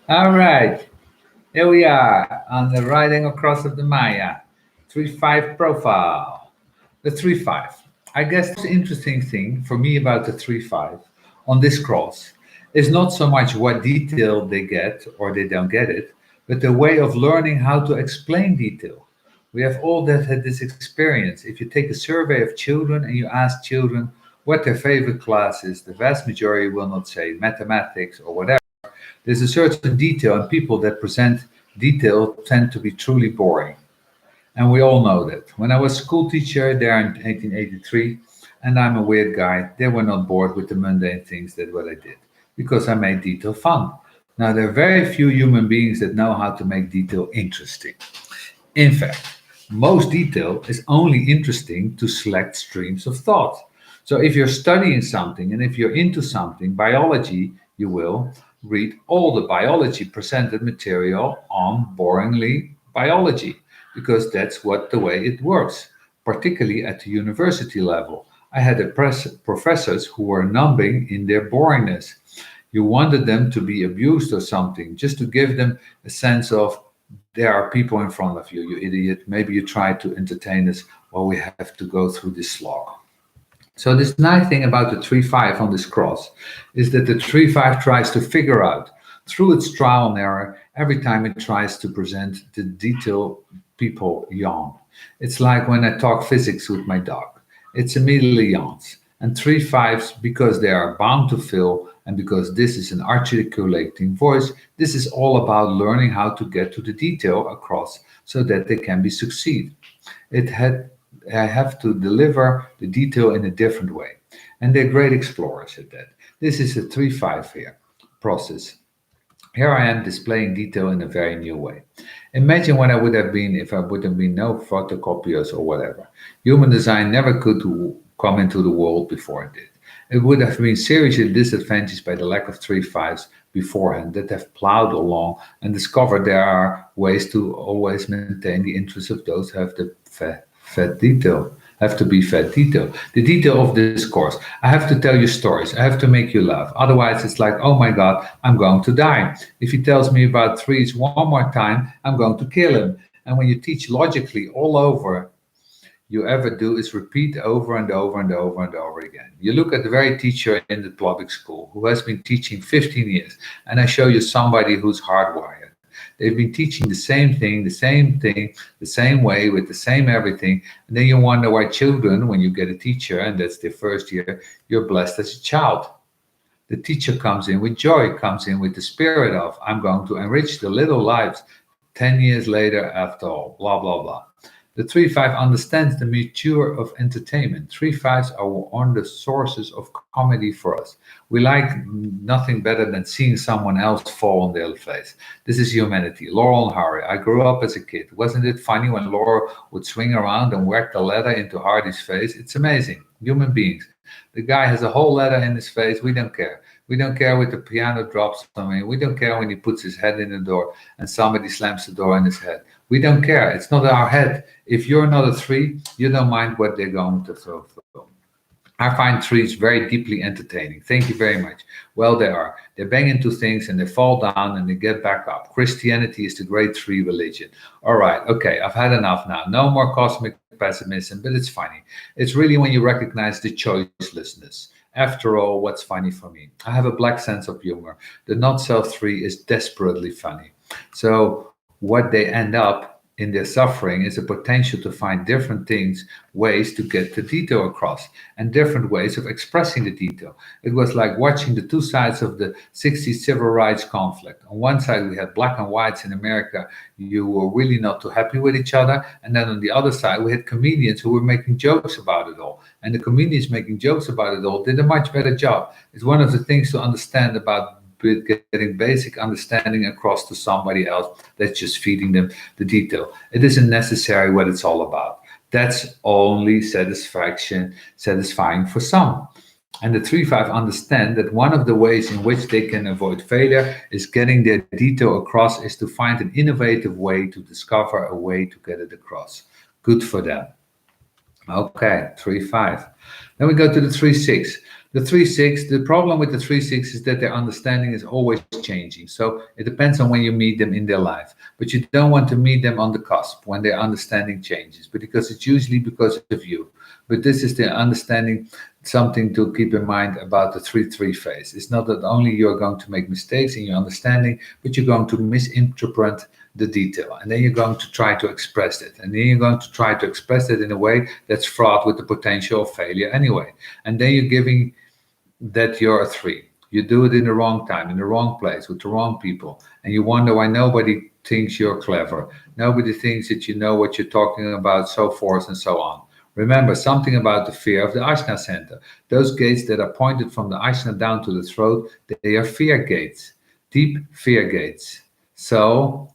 All right, here we are on the writing across of the Maya 3-5 profile. The 3-5. I guess the most interesting thing for me about the 3-5 on this cross is not so much what detail they get or they don't get it, but the way of learning how to explain detail. We have all that had this experience. If you take a survey of children and you ask children what their favorite class is, the vast majority will not say mathematics or whatever. There's a certain detail, and people that present detail tend to be truly boring. And we all know that. When I was school teacher there in 1883, and I'm a weird guy, they were not bored with the mundane things that what I did, because I made detail fun. Now, there are very few human beings that know how to make detail interesting. In fact, most detail is only interesting to select streams of thought. So if you're studying something and if you're into something, biology, you will read all the biology presented material on boringly biology because that's what the way it works, particularly at the university level. I had professors who were numbing in their boringness. You wanted them to be abused or something, just to give them a sense of there are people in front of you, you idiot. Maybe you try to entertain us while we have to go through this slog. So this nice thing about the 3-5 on this cross is that the 3-5 tries to figure out through its trial and error every time it tries to present the detail people yawn. It's like when I talk physics with my dog. It's immediately yawns. And 3-5s, because they are bound to fill and because this is an articulating voice, this is all about learning how to get to the detail across so that they can be succeed. It had I have to deliver the detail in a different way. And they're great explorers at that. This is a 3-5 here process. Here I am displaying detail in a very new way. Imagine what I would have been if I would have been no photocopiers or whatever. Human design never could come into the world before it did. It would have been seriously disadvantaged by the lack of 3-5s beforehand that have plowed along and discovered there are ways to always maintain the interests of those who have the fed detail. Have to be fed detail. The detail of this course. I have to tell you stories. I have to make you laugh. Otherwise, it's like, oh my God, I'm going to die. If he tells me about threes one more time, I'm going to kill him. And when you teach logically all over, you ever do is repeat over and over and over and over again. You look at the very teacher in the public school who has been teaching 15 years, and I show you somebody who's hardwired. They've been teaching the same way, with the same everything. And then you wonder why children, when you get a teacher, and that's their first year, you're blessed as a child. The teacher comes in with joy, comes in with the spirit of, I'm going to enrich the little lives 10 years later after all, blah, blah, blah. The 3-5 understands the nature of entertainment. 3-5s are one of the sources of comedy for us. We like nothing better than seeing someone else fall on their face. This is humanity. Laurel and Hardy. I grew up as a kid. Wasn't it funny when Laurel would swing around and whack the leather into Hardy's face? It's amazing. Human beings. The guy has a whole letter in his face. We don't care. We don't care when the piano drops on me. We don't care when he puts his head in the door and somebody slams the door in his head. We don't care. It's not our head. If you're not a 3, you don't mind what they're going to throw. I find 3s very deeply entertaining. Thank you very much. Well, they are. They bang into things and they fall down and they get back up. Christianity is the great 3 religion. All right. Okay. I've had enough now. No more cosmic pessimism, but it's funny. It's really when you recognize the choicelessness. After all, what's funny for me? I have a black sense of humor. The not self 3 is desperately funny. So what they end up in their suffering is a potential to find different things, ways to get the detail across, and different ways of expressing the detail. It was like watching the two sides of the 60s civil rights conflict. On one side, we had black and whites in America. You were really not too happy with each other. And then on the other side, we had comedians who were making jokes about it all. And the comedians making jokes about it all did a much better job. It's one of the things to understand about getting basic understanding across to somebody else that's just feeding them the detail. It isn't necessary what it's all about. That's only satisfying for some. And the 3-5 understand that one of the ways in which they can avoid failure is getting their detail across is to find an innovative way to discover a way to get it across. Good for them. Okay, 3-5. Then we go to the 3-6. The 3-6, the problem with the 3-6 is that their understanding is always changing. So it depends on when you meet them in their life. But you don't want to meet them on the cusp when their understanding changes, because it's usually because of you. But this is the understanding, something to keep in mind about the 3-3 phase. It's not that only you're going to make mistakes in your understanding, but you're going to misinterpret the detail. And then you're going to try to express it. And then you're going to try to express it in a way that's fraught with the potential of failure anyway. And then you're giving that you're a 3. You do it in the wrong time, in the wrong place, with the wrong people. And you wonder why nobody thinks you're clever. Nobody thinks that you know what you're talking about, so forth and so on. Remember something about the fear of the Ajna center. Those gates that are pointed from the Ajna down to the throat, they are fear gates, deep fear gates. So,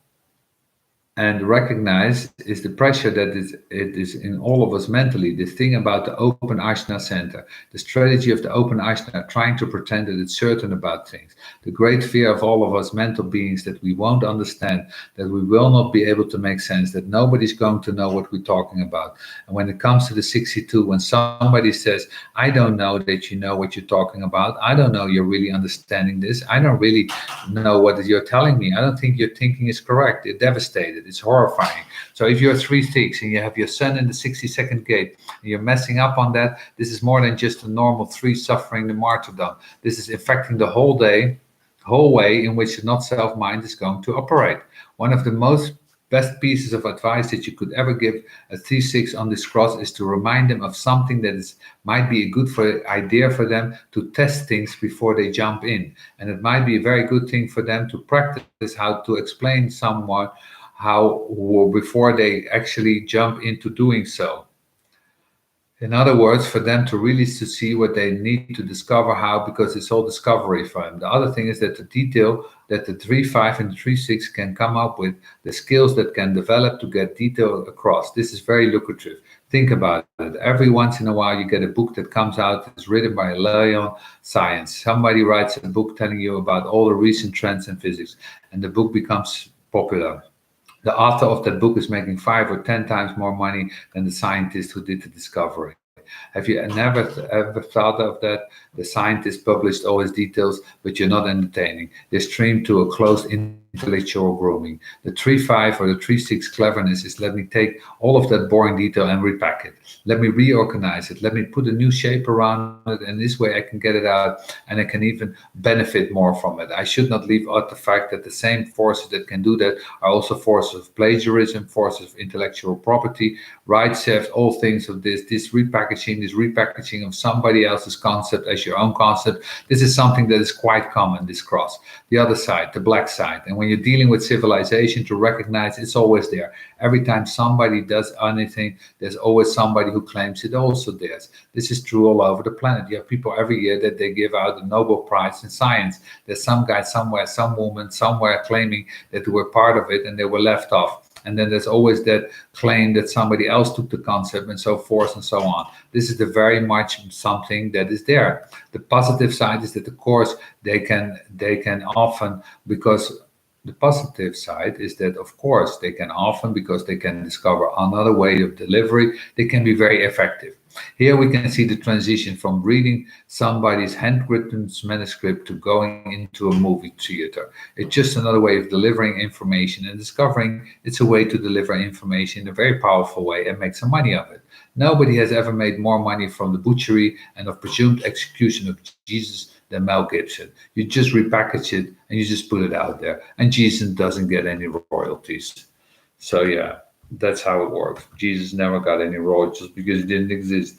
and recognize is the pressure that it is in all of us mentally, the thing about the open Ajna center, the strategy of the open Ajna, trying to pretend that it's certain about things, the great fear of all of us mental beings that we won't understand, that we will not be able to make sense, that nobody's going to know what we're talking about. And when it comes to the 62, when somebody says, I don't know that you know what you're talking about, I don't know you're really understanding this, I don't really know what you're telling me, I don't think your thinking is correct, you're devastated. It's horrifying. So if you're 3-6 and you have your sun in the 62nd gate and you're messing up on that, this is more than just a normal 3 suffering the martyrdom. This is affecting the whole way in which the not self mind is going to operate. One of the most best pieces of advice that you could ever give a 3-6 on this cross is to remind them of something that might be a good idea for them to test things before they jump in. And it might be a very good thing for them to practice how to explain someone before they actually jump into doing so. In other words, for them to really to see what they need to discover how, because it's all discovery for them. The other thing is that the detail that the 3-5 and the 3-6 can come up with, the skills that can develop to get detail across. This is very lucrative. Think about it. Every once in a while, you get a book that comes out that's written by Leon Science. Somebody writes a book telling you about all the recent trends in physics, and the book becomes popular. The author of that book is making 5 or 10 times more money than the scientist who did the discovery. Have you never ever thought of that? The scientist published all his details, but you're not entertaining. They're streamed to a closed intellectual grooming. The 3-5 or the 3-6 cleverness is, let me take all of that boring detail and repack it. Let me reorganize it. Let me put a new shape around it, and this way I can get it out and I can even benefit more from it. I should not leave out the fact that the same forces that can do that are also forces of plagiarism, forces of intellectual property, right, theft, all things of this repackaging of somebody else's concept as your own concept. This is something that is quite common, this cross. The other side, the black side. And when you're dealing with civilization, to recognize it's always there. Every time somebody does anything, there's always somebody who claims it also theirs. This is true all over the planet. You have people every year that they give out the Nobel Prize in science. There's some guy somewhere, some woman somewhere claiming that they were part of it and they were left off. And then there's always that claim that somebody else took the concept and so forth and so on. This is the very much something that is there. The positive side is that, of course, they can often, because the positive side is that, of course, they can often, because they can discover another way of delivery, they can be very effective. Here we can see the transition from reading somebody's handwritten manuscript to going into a movie theater. It's just another way of delivering information and discovering it's a way to deliver information in a very powerful way and make some money of it. Nobody has ever made more money from the butchery and of presumed execution of Jesus than Mel Gibson. You just repackage it and you just put it out there, and Jesus doesn't get any royalties. So yeah, that's how it works. Jesus never got any royalties because he didn't exist.